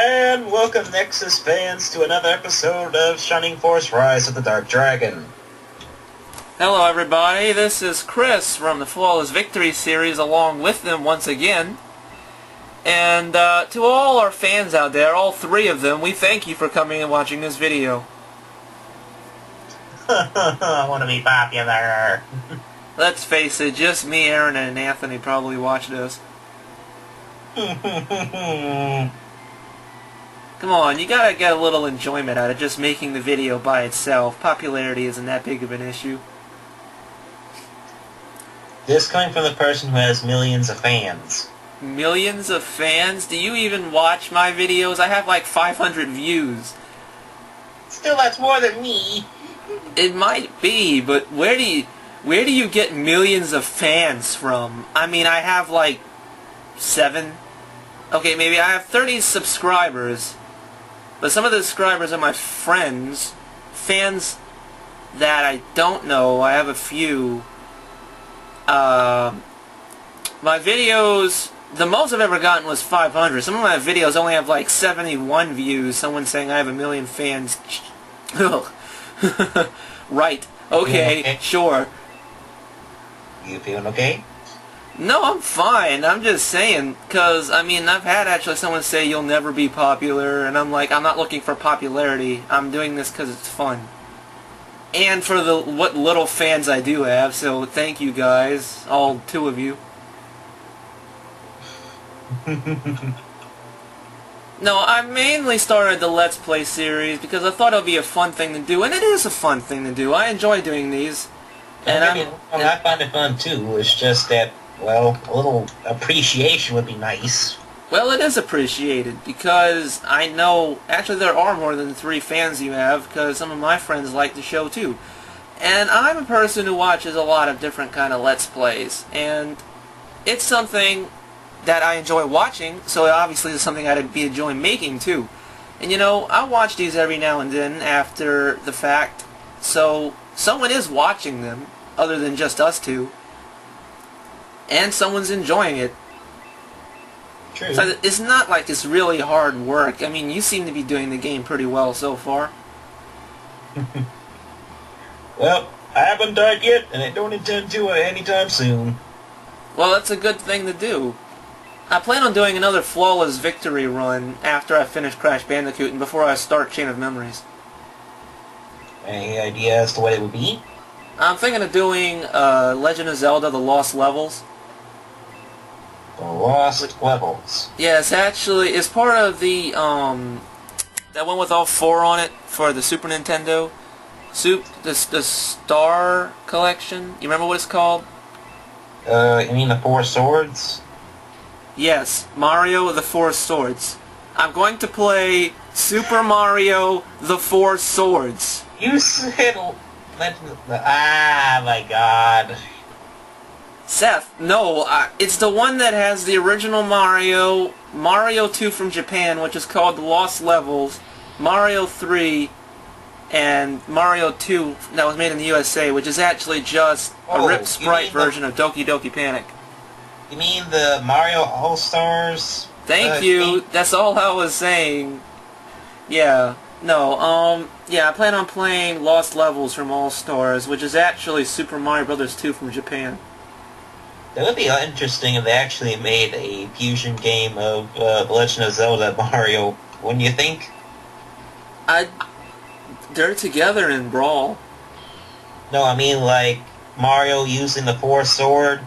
And welcome, Nexus fans, to another episode of Shining Force Rise of the Dark Dragon. Hello everybody, this is Chris from the Flawless Victory series along with them once again. And to all our fans out there, all three of them, we thank you for coming and watching this video. I want to be popular. Let's face it, just me, Aaron, and Anthony probably watch this. Come on, you gotta get a little enjoyment out of just making the video by itself. Popularity isn't that big of an issue. This coming from the person who has millions of fans. Millions of fans? Do you even watch my videos? I have like 500 views. Still, that's more than me. It might be, but where do you get millions of fans from? I mean, I have like 7. Okay, maybe I have 30 subscribers. But some of the subscribers are my friends, fans that I don't know. I have a few. My videos, the most I've ever gotten was 500. Some of my videos only have like 71 views. Someone saying I have 1 million fans. Right. Okay, sure. You feeling okay? No, I'm fine. I'm just saying, because, I mean, I've had actually someone say you'll never be popular, and I'm like, I'm not looking for popularity. I'm doing this because it's fun. And for the what little fans I do have, so thank you guys, all 2 of you. No, I mainly started the Let's Play series because I thought it would be a fun thing to do, and it is a fun thing to do. I enjoy doing these. And I find it fun too. It's just that, well, a little appreciation would be nice. Well, it is appreciated because I know, actually there are more than 3 fans you have because some of my friends like the show too. And I'm a person who watches a lot of different kind of Let's Plays, and it's something that I enjoy watching, so obviously it's something I'd be enjoying making too. And you know, I watch these every now and then after the fact, so someone is watching them, other than just us 2. And someone's enjoying it. True. So it's not like it's really hard work. I mean, you seem to be doing the game pretty well so far. Well, I haven't died yet, and I don't intend to anytime soon. Well, that's a good thing to do. I plan on doing another Flawless Victory run after I finish Crash Bandicoot and before I start Chain of Memories. Any idea as to what it would be? I'm thinking of doing Legend of Zelda: The Lost Levels. The Lost Levels. Yes, actually, it's part of the, that one with all 4 on it for the Super Nintendo. The Star Collection. You remember what it's called? You mean the 4 Swords? Yes, Mario the 4 Swords. I'm going to play Super Mario the 4 Swords. You said Legend of the... Ah, my God. Seth, no, it's the one that has the original Mario, Mario 2 from Japan, which is called The Lost Levels, Mario 3, and Mario 2 that was made in the USA, which is actually just a ripped sprite version of Doki Doki Panic. You mean the Mario All-Stars? Thank you, that's all I was saying. Yeah, no, yeah, I plan on playing Lost Levels from All-Stars, which is actually Super Mario Bros. 2 from Japan. That would be interesting if they actually made a fusion game of The Legend of Zelda Mario, wouldn't you think? They're together in Brawl. No, I mean like Mario using the 4 sword.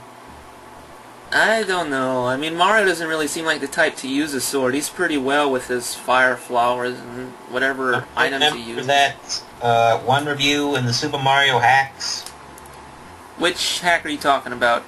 I don't know. I mean, Mario doesn't really seem like the type to use a sword. He's pretty well with his fire flowers and whatever items he uses. Remember that one review in the Super Mario Hacks? Which hack are you talking about?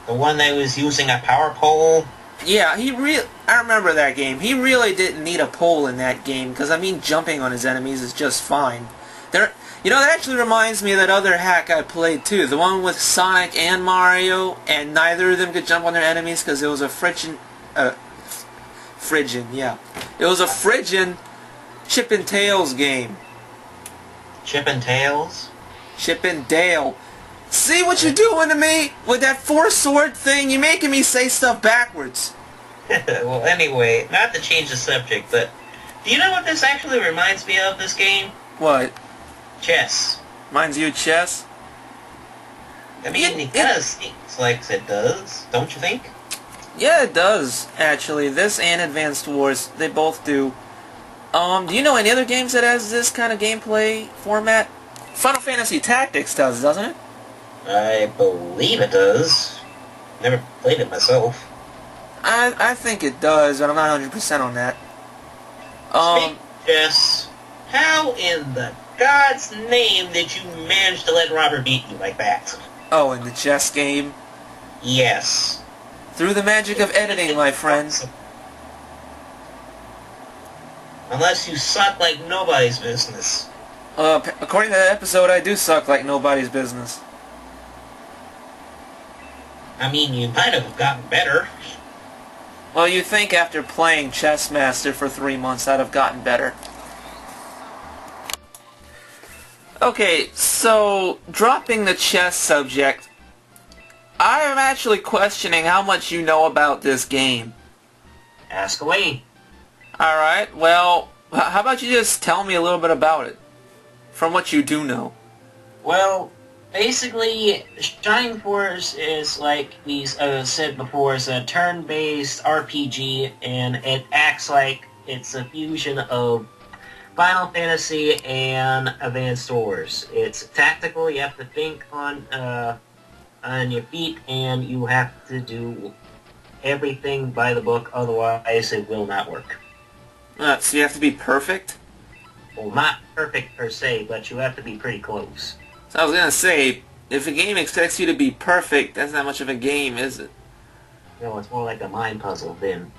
The one that was using a power pole? Yeah, I remember that game. He really didn't need a pole in that game, because, I mean, jumping on his enemies is just fine. You know, that actually reminds me of that other hack I played, too. The one with Sonic and Mario, and neither of them could jump on their enemies, because it was a Phrygian, yeah. It was a Phrygian Chip and Tails game. Chip and Tails? Chip and Dale. See what you're doing to me? With that 4 sword thing, you're making me say stuff backwards. Well, anyway, not to change the subject, but do you know what this actually reminds me of, this game? What? Chess. Reminds you of chess? I mean, it kind of seems like it does, don't you think? Yeah, it does, actually. This and Advanced Wars, they both do. Do you know any other games that has this kind of gameplay format? Final Fantasy Tactics does, doesn't it? I believe it does. Never played it myself. I think it does, but I'm not 100% on that. Speaking of chess, how in the God's name did you manage to let Robert beat you like that? Oh, in the chess game? Yes. Through the magic of editing, my friend. Unless you suck like nobody's business. According to that episode, I do suck like nobody's business. I mean, you might have gotten better. Well, you think after playing Chess Master for 3 months I'd have gotten better. Okay, so, dropping the chess subject, I am actually questioning how much you know about this game. Ask away. Alright, well, how about you just tell me a little bit about it, from what you do know. Well, basically, Shining Force is like we said before, is a turn-based RPG, and it acts like it's a fusion of Final Fantasy and Advanced Wars. It's tactical. You have to think on your feet, and you have to do everything by the book. Otherwise, it will not work. So you have to be perfect? Well, not perfect per se, but you have to be pretty close. So I was gonna say, if a game expects you to be perfect, that's not much of a game, is it? No, it's more like a mind puzzle then.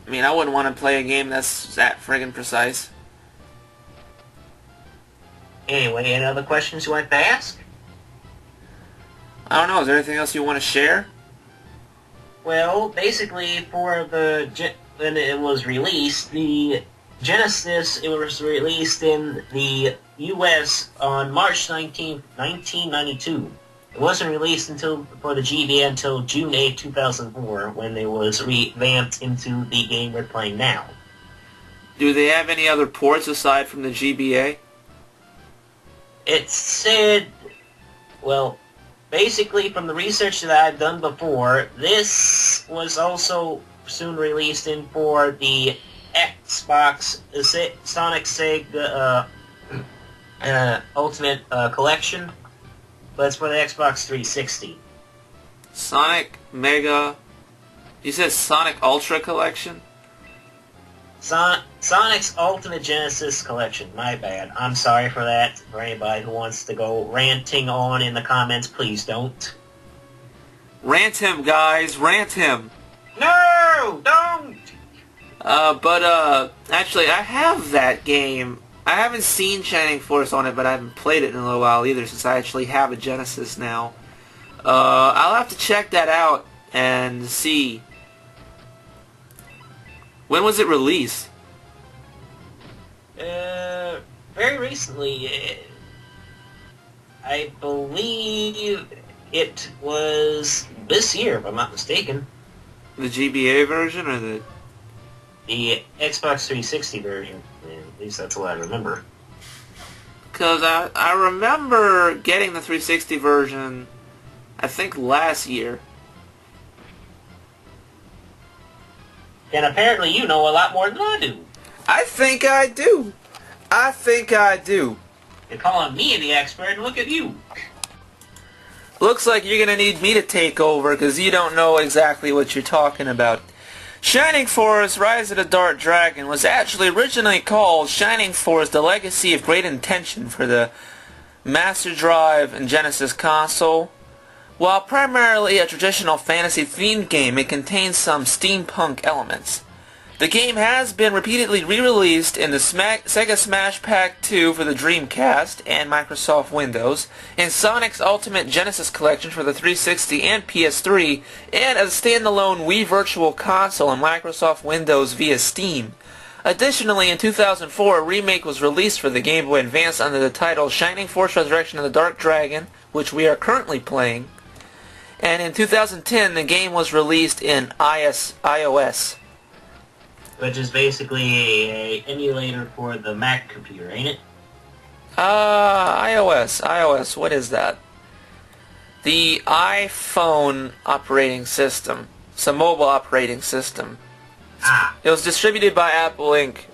I mean, I wouldn't want to play a game that's that friggin' precise. Anyway, any other questions you like to ask? I don't know, is there anything else you want to share? Well, basically, for when it was released, the Genesis, it was released in the U.S. on March 19th, 1992. It wasn't released for the GBA until June 8, 2004, when it was revamped into the game we're playing now. Do they have any other ports aside from the GBA? It said, well, basically from the research that I've done before, this was also soon released for the Xbox Sonic Sega Ultimate Collection, but it's for the Xbox 360. Sonic Mega... You said Sonic Ultra Collection? Sonic's Ultimate Genesis Collection. My bad. I'm sorry for that. For anybody who wants to go ranting on in the comments, please don't. Rant him, guys. Rant him. No! Don't! Actually, I have that game. I haven't seen Shining Force on it, but I haven't played it in a little while either, since I actually have a Genesis now. I'll have to check that out and see. When was it released? Very recently. I believe it was this year, if I'm not mistaken. The GBA version or the Xbox 360 version. At least that's what I remember. Because I remember getting the 360 version, I think last year. And apparently you know a lot more than I do. I think I do. I think I do. You're calling me the expert, and look at you. Looks like you're going to need me to take over because you don't know exactly what you're talking about. Shining Force Rise of the Dark Dragon was actually originally called Shining Force The Legacy of Great Intention for the Master Drive and Genesis console. While primarily a traditional fantasy-themed game, it contains some steampunk elements. The game has been repeatedly re-released in the Sega Smash Pack 2 for the Dreamcast and Microsoft Windows, in Sonic's Ultimate Genesis Collection for the 360 and PS3, and as a standalone Wii Virtual Console and Microsoft Windows via Steam. Additionally, in 2004, a remake was released for the Game Boy Advance under the title Shining Force Resurrection of the Dark Dragon, which we are currently playing. And in 2010, the game was released in iOS. Which is basically a emulator for the Mac computer, ain't it? iOS, what is that? The iPhone operating system. It's a mobile operating system. It was distributed by Apple Inc.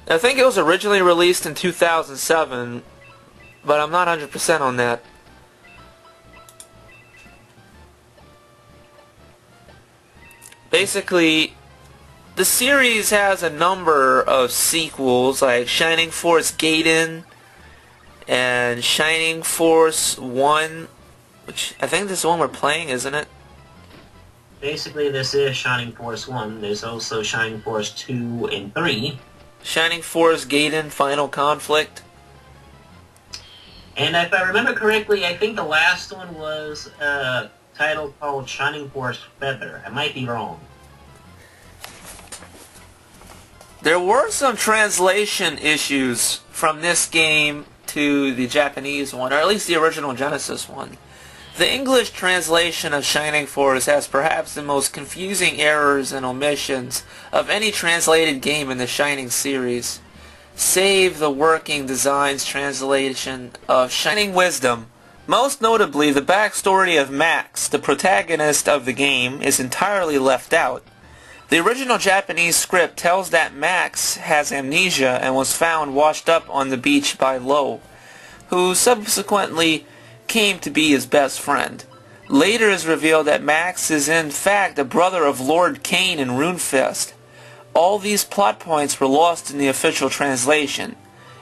I think it was originally released in 2007, but I'm not 100% on that. Basically, the series has a number of sequels, like Shining Force Gaiden and Shining Force 1, which I think this is the one we're playing, isn't it? Basically, this is Shining Force 1. There's also Shining Force 2 and 3. Shining Force Gaiden Final Conflict. And if I remember correctly, I think the last one was a title called Shining Force Feather. I might be wrong. There were some translation issues from this game to the Japanese one, or at least the original Genesis one. The English translation of Shining Force has perhaps the most confusing errors and omissions of any translated game in the Shining series, save the Working Designs translation of Shining Wisdom. Most notably, the backstory of Max, the protagonist of the game, is entirely left out. The original Japanese script tells that Max has amnesia and was found washed up on the beach by Lo, who subsequently came to be his best friend. Later is revealed that Max is in fact a brother of Lord Cain in Runefest. All these plot points were lost in the official translation.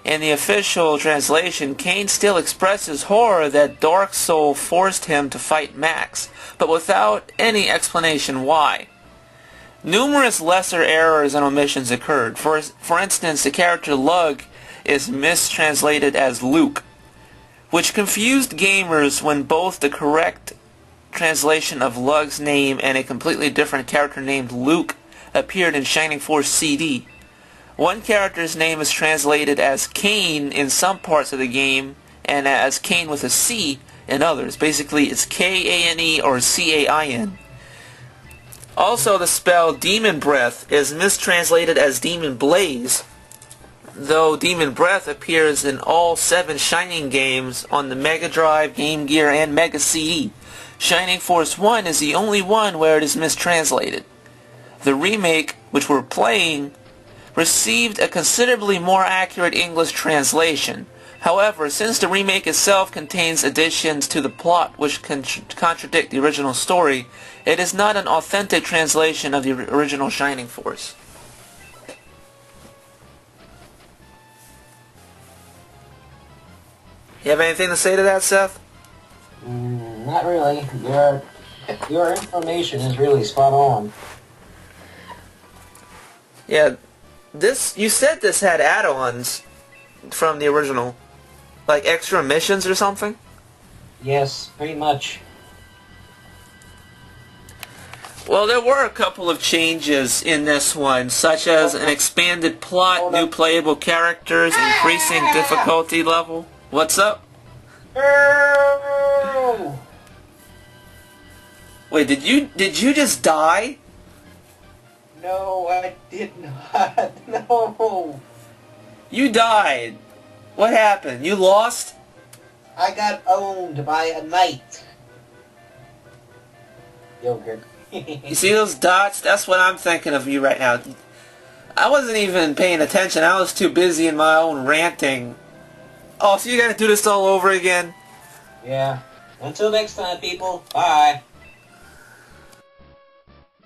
In the official translation, Cain still expresses horror that Dark Soul forced him to fight Max, but without any explanation why. Numerous lesser errors and omissions occurred. For instance, the character Lug is mistranslated as Luke, which confused gamers when both the correct translation of Lug's name and a completely different character named Luke appeared in Shining Force CD. One character's name is translated as Cain in some parts of the game and as Cain with a C in others. Basically, it's K-A-N-E or C-A-I-N. Also, the spell Demon Breath is mistranslated as Demon Blaze, though Demon Breath appears in all 7 Shining games on the Mega Drive, Game Gear, and Mega CD. Shining Force 1 is the only one where it is mistranslated. The remake, which we're playing, received a considerably more accurate English translation. However, since the remake itself contains additions to the plot which contradict the original story, it is not an authentic translation of the original Shining Force. You have anything to say to that, Seth? Not really. Your information is really spot on. Yeah, you said this had add-ons from the original, like extra missions or something? Yes, pretty much. Well, there were a couple of changes in this one, such as an expanded plot, new playable characters, increasing difficulty level. What's up? No! Wait, did you just die? No, I did not. No. You died. What happened? You lost? I got owned by a knight. Yogurt. You see those dots? That's what I'm thinking of you right now. I wasn't even paying attention. I was too busy in my own ranting. Oh, so you gotta do this all over again? Yeah. Until next time, people. Bye.